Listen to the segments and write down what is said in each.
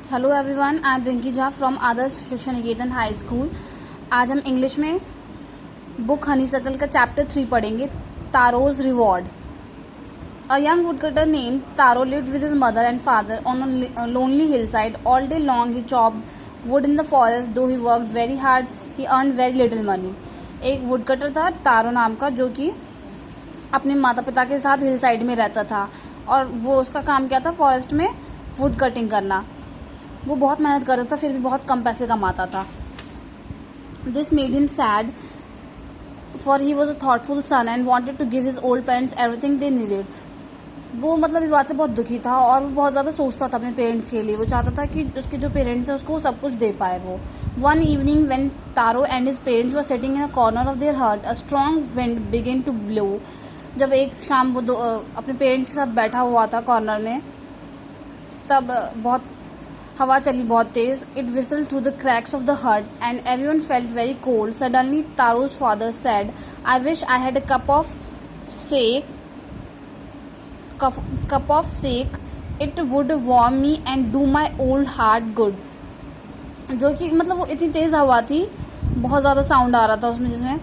Hello everyone, I am Rinki Jha from Adarsh Shiksha Niketan high school. आज हम English में बुक हनीसकल का चैप्टर 3 पढ़ेंगे, तारोज reward. A young woodcutter named Taro lived with his mother and father on a lonely hillside. All day long he chopped wood in the forest. Though he worked very hard, he earned very little money. एक woodcutter था तारो नाम का, जो कि अपने माता पिता के साथ हिल साइड में रहता था और वो उसका काम क्या था, फॉरेस्ट में वुड कटिंग करना। वो बहुत मेहनत करता था, फिर भी बहुत कम पैसे कमाता था। This made him sad, for he was a thoughtful son and wanted to give his old parents everything they needed. वो मतलब इस बात से बहुत दुखी था और वो बहुत ज़्यादा सोचता था अपने पेरेंट्स के लिए। वो चाहता था कि उसके जो पेरेंट्स हैं उसको सब कुछ दे पाए वो। One evening when Taro and his parents were sitting in a corner of their hut, a strong wind begin to blow. जब एक शाम वो अपने पेरेंट्स के साथ बैठा हुआ था कॉर्नर में, तब बहुत हवा चली बहुत तेज। It whistle through the cracks of the hut and everyone felt very cold. Suddenly Taro's father said, I wish I had a cup of sake, it would warm me and do my old heart good. जो कि मतलब वो इतनी तेज हवा थी, बहुत ज़्यादा sound आ रहा था उसमें, जिसमें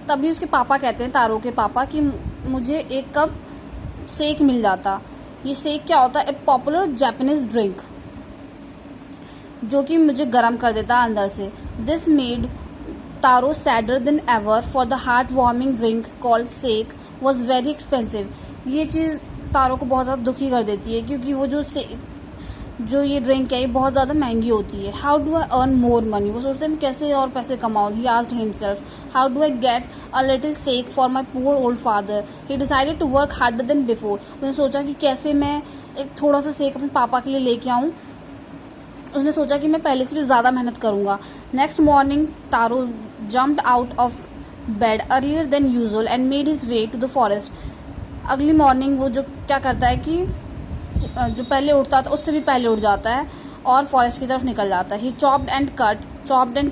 तभी उसके पापा कहते हैं, तारो के पापा, कि मुझे एक कप सेक मिल जाता। ये सेक क्या होता है? ए पॉपुलर जापानीज ड्रिंक, जो कि मुझे गर्म कर देता अंदर से। This made Taro sadder than ever, for the heart warming drink called sake was very expensive. ये चीज़ तारो को बहुत ज़्यादा दुखी कर देती है, क्योंकि वो जो ये ड्रिंक है ये बहुत ज़्यादा महंगी होती है। How do I earn more money? वो सोचते हैं कैसे और पैसे कमाऊँ। He asked himself, how do I get a little sake for my poor old father. He decided to work harder than before. उसने सोचा कि कैसे मैं एक थोड़ा सा सेक अपने पापा के लिए लेके आऊँ। उसने सोचा कि मैं पहले से भी ज़्यादा मेहनत करूँगा। Next morning Taro jumped out of bed earlier than usual and made his way to the forest. अगली मॉर्निंग वो जो क्या करता है कि जो पहले उठता था उससे भी पहले उठ जाता है और फॉरेस्ट की तरफ निकल जाता है। He chopped and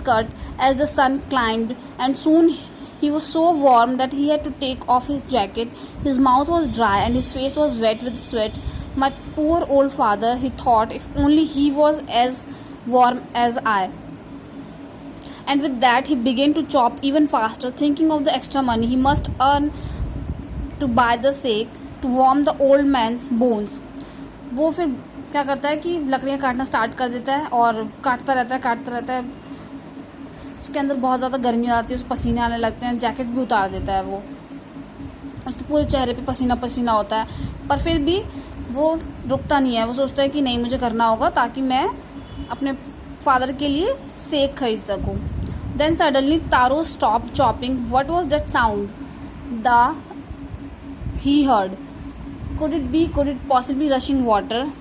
cut as the sun climbed and soon he was so warm that he had to take off his jacket. His mouth was dry and his face was wet with sweat. My poor old father, he thought, if only he was as warm as I. And with that he began to chop even faster, thinking of the extra money he must earn to buy the sake to warm the old man's bones. वो फिर क्या करता है कि लकड़ियाँ काटना start कर देता है और काटता रहता है। उसके अंदर बहुत ज़्यादा गर्मी आती है, उसको पसीने आने लगते हैं, जैकेट भी उतार देता है। वो उसके पूरे चेहरे पे पसीना पसीना होता है, पर फिर भी वो रुकता नहीं है। वो सोचता है कि नहीं, मुझे करना होगा ताकि मैं अपने फादर के लिए सेक खरीद सकूं। Then suddenly Taro stop chopping. What was that sound he heard? Could it possibly rushing water?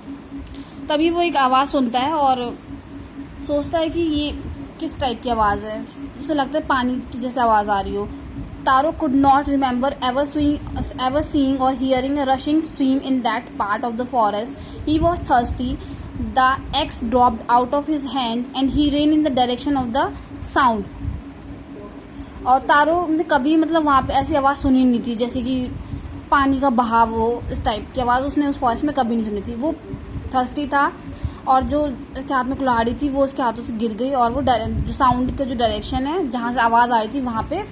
तभी वो एक आवाज़ सुनता है और सोचता है कि ये किस टाइप की आवाज़ है। उसे लगता है पानी की जैसे आवाज़ आ रही हो। Taro could not remember ever seeing or hearing a rushing stream in that part of the forest. He was thirsty. The axe dropped out of his hands and he ran in the direction of the sound. और Taro ने कभी मतलब वहाँ पे ऐसी आवाज़ सुनी नहीं थी, जैसे कि पानी का बहाव हो, इस टाइप की आवाज़ उसने उस फॉरेस्ट में कभी नहीं सुनी थी। वो थर्स्टी था और जो उसके हाथ में कुल्हाड़ी थी वो उसके हाथों से गिर गई और वो जो साउंड का जो डायरेक्शन है, जहाँ से आवाज़ आ रही थी, वहाँ पे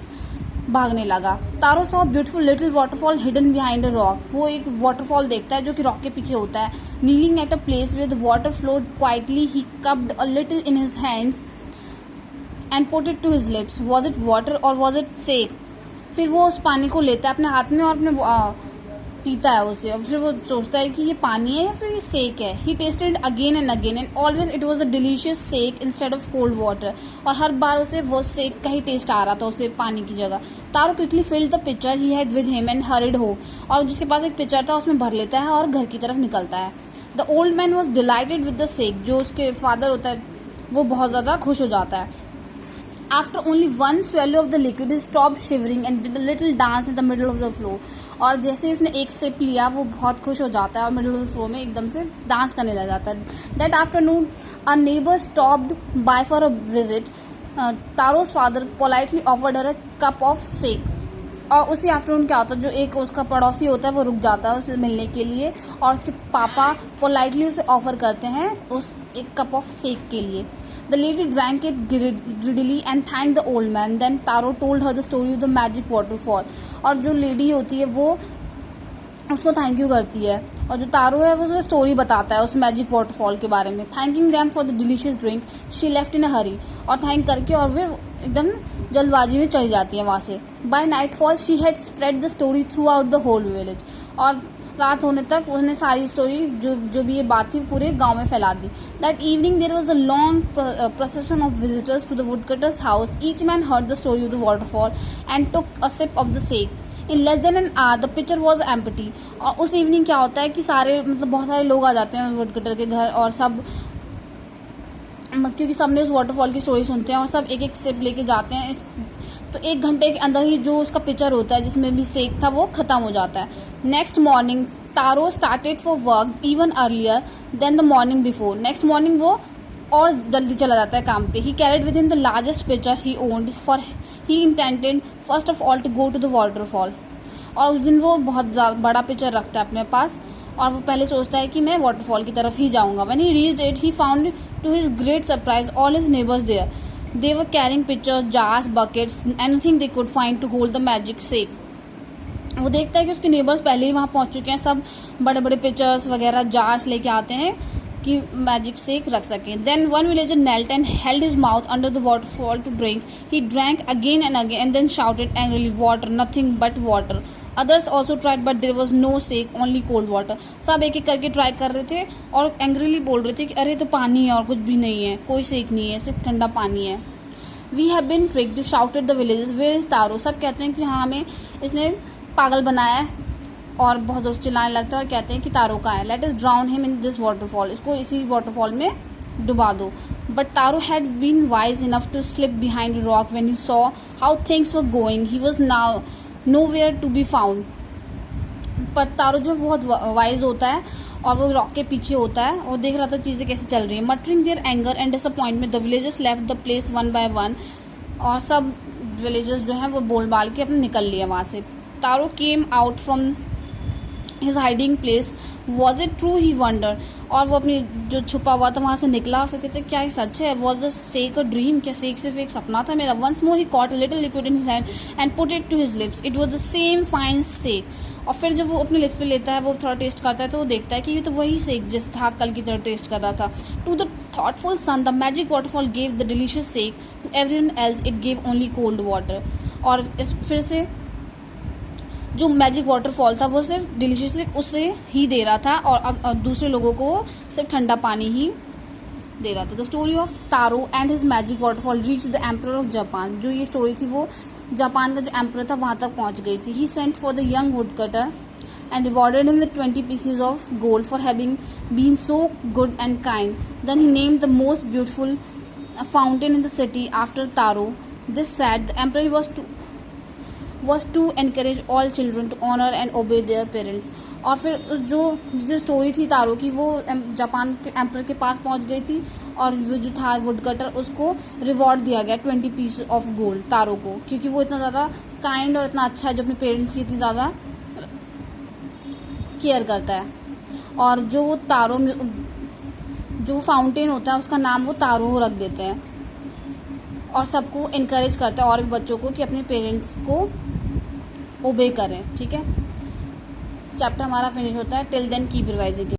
भागने लगा। Taro saw beautiful little waterfall hidden behind a rock. वो एक वाटरफॉल देखता है जो कि रॉक के पीछे होता है। Kneeling at a place with water flowed quietly, he cupped a little in his hands and put it to his lips. Was it water और वॉज इट सेक? फिर वो उस पानी को लेता है अपने हाथ में और अपने पीता है उसे। और फिर वो सोचता है कि ये पानी है या फिर ये सेक है। He tasted again and always it was the delicious sake instead of cold water. और हर बार उसे वो सेक का ही टेस्ट आ रहा था उसे पानी की जगह। Taro quickly filled the picture he had with him and hurried home. और जिसके पास एक पिक्चर था उसमें भर लेता है और घर की तरफ निकलता है। The old man was dilated with the sake. जो उसके फादर होता है वो बहुत ज़्यादा खुश हो जाता है। After only one swallow of the liquid, he stopped shivering and did a little dance in the middle of the floor. और जैसे ही उसने एक सिप लिया वो बहुत खुश हो जाता है और मिडिल ऑफ द फ्लोर में एकदम से डांस करने लग जाता है। That afternoon, a neighbor stopped by for a visit. Taro's father politely offered her a cup of sake. और उसी आफ्टरनून क्या होता है, जो एक उसका पड़ोसी होता है वो रुक जाता है उससे मिलने के लिए, और उसके पापा पोलाइटली उसे ऑफर करते हैं उस एक कप ऑफ शेक के लिए. The lady drank it greedily and thank the old man. Then Taro told her the story of the magic waterfall. और जो लेडी होती है वो उसको थैंक यू करती है, और जो तारो है वो उसे स्टोरी बताता है उस मैजिक वाटरफॉल के बारे में. Thanking them for the delicious drink she left in a hurry. और थैंक करके और फिर एकदम जल्दबाजी में चली जाती है वहाँ से. By nightfall she had spread the story throughout the whole village. और रात होने तक उसने सारी स्टोरी जो भी ये बात थी पूरे गांव में फैला दी. That evening there was a long procession of visitors to the woodcutter's house. Each man heard the story of the waterfall and took a sip of the sake. In less than an hour the picture was empty. और उस evening क्या होता है कि सारे मतलब बहुत सारे लोग आ जाते हैं वुडकटर के घर, और सब क्योंकि सबने उस वाटरफॉल की स्टोरी सुनते हैं और सब एक एक सिप लेके जाते हैं. तो 1 घंटे के अंदर ही जो उसका पिक्चर होता है जिसमें भी शेक था वो ख़त्म हो जाता है. Next morning Taro started for work even earlier than the morning before. Next morning वो और जल्दी चला जाता है काम पे. He carried within the largest pitcher he owned for he intended first of all to go to the waterfall. और उस दिन वो बहुत बड़ा पिक्चर रखता है अपने पास, और वो पहले सोचता है कि मैं वाटरफॉल की तरफ ही जाऊंगा. When he reached it he found to his great surprise all his neighbours there. They were carrying pitchers, jars, buckets, anything they could find to hold the magic shake. वो देखता है कि उसके नेबर्स पहले ही वहाँ पहुँच चुके हैं, सब बड़े बड़े पिक्चर्स वगैरह जार्स लेके आते हैं कि मैजिक शेक रख सकें. Then one villager knelt and held his mouth under the waterfall to drink. He drank again and again and then shouted angrily, "Water, nothing but water." Others also tried but there was no shake, only cold water. सब एक एक करके try कर रहे थे और angrily बोल रहे थे कि अरे तो पानी है और कुछ भी नहीं है, कोई शेक नहीं है, सिर्फ ठंडा पानी है. We have been tricked, shouted the villagers. Where is Taro? सब कहते हैं कि हाँ हमें इसने पागल बनाया है, और बहुत जोर से चिल्लाने लगता है और कहते हैं कि तारो का है. Let us drown him in this waterfall. इसको इसी वाटरफॉल में डुबा दो. But Taro had been wise enough to slip behind rock when he saw how things were going. He was now nowhere to be found. पर Taro जो बहुत wise होता है और वो रॉक के पीछे होता है और देख रहा था चीज़ें कैसे चल रही है. Muttering their anger and disappointment the villagers left the place one by one. और सब विलेजर्स जो हैं वो बोल बाल के अपने निकल लिए वहाँ से. Taro came out from his hiding place. Was it true he wonder. और वो अपनी जो छुपा हुआ था वहाँ से निकला और फिर कहते क्या ये सच है. Was the shake a dream. क्या शेक सिर्फ एक सपना था मेरा. Once more he caught a little liquid in his hand and put it to his lips. It was the same fine shake. और फिर जब वो अपने लिप्स पे लेता है, वो थोड़ा टेस्ट करता है तो वो देखता है कि ये तो वही शेक जिस था कल की तरह टेस्ट कर रहा था. To the thoughtful son the magic waterfall gave the delicious shake. To everyone else it gave only cold water. और इस फिर से जो मैजिक वाटरफॉल था वो सिर्फ डिलीशियस उसे ही दे रहा था और दूसरे लोगों को सिर्फ ठंडा पानी ही दे रहा था. The story of taro and his magic waterfall reach the emperor of Japan. जो ये स्टोरी थी वो जापान का जो एम्परर था वहाँ तक पहुँच गई थी. He sent for the young wood cutter and rewarded him with 20 pieces of gold for having been so good and kind. Then he named the most beautiful fountain in the city after Taro. This said the emperor was to encourage all children to honor and obey their parents. और फिर जो story थी तारो की वो Japan के emperor के पास पहुंच गई थी और वो जो था वुड कटर उसको रिवॉर्ड दिया गया 20 pieces ऑफ गोल्ड तारो को, क्योंकि वो इतना ज़्यादा काइंड और इतना अच्छा है जो अपने पेरेंट्स की इतनी ज़्यादा केयर करता है. और जो वो तारो जो फाउंटेन होता है उसका नाम वो तारो रख देते हैं और सबको इनकरेज करता है और भी बच्चों को कि अपने पेरेंट्स को ओबे करें. ठीक है, चैप्टर हमारा फिनिश होता है. Till then keep revising.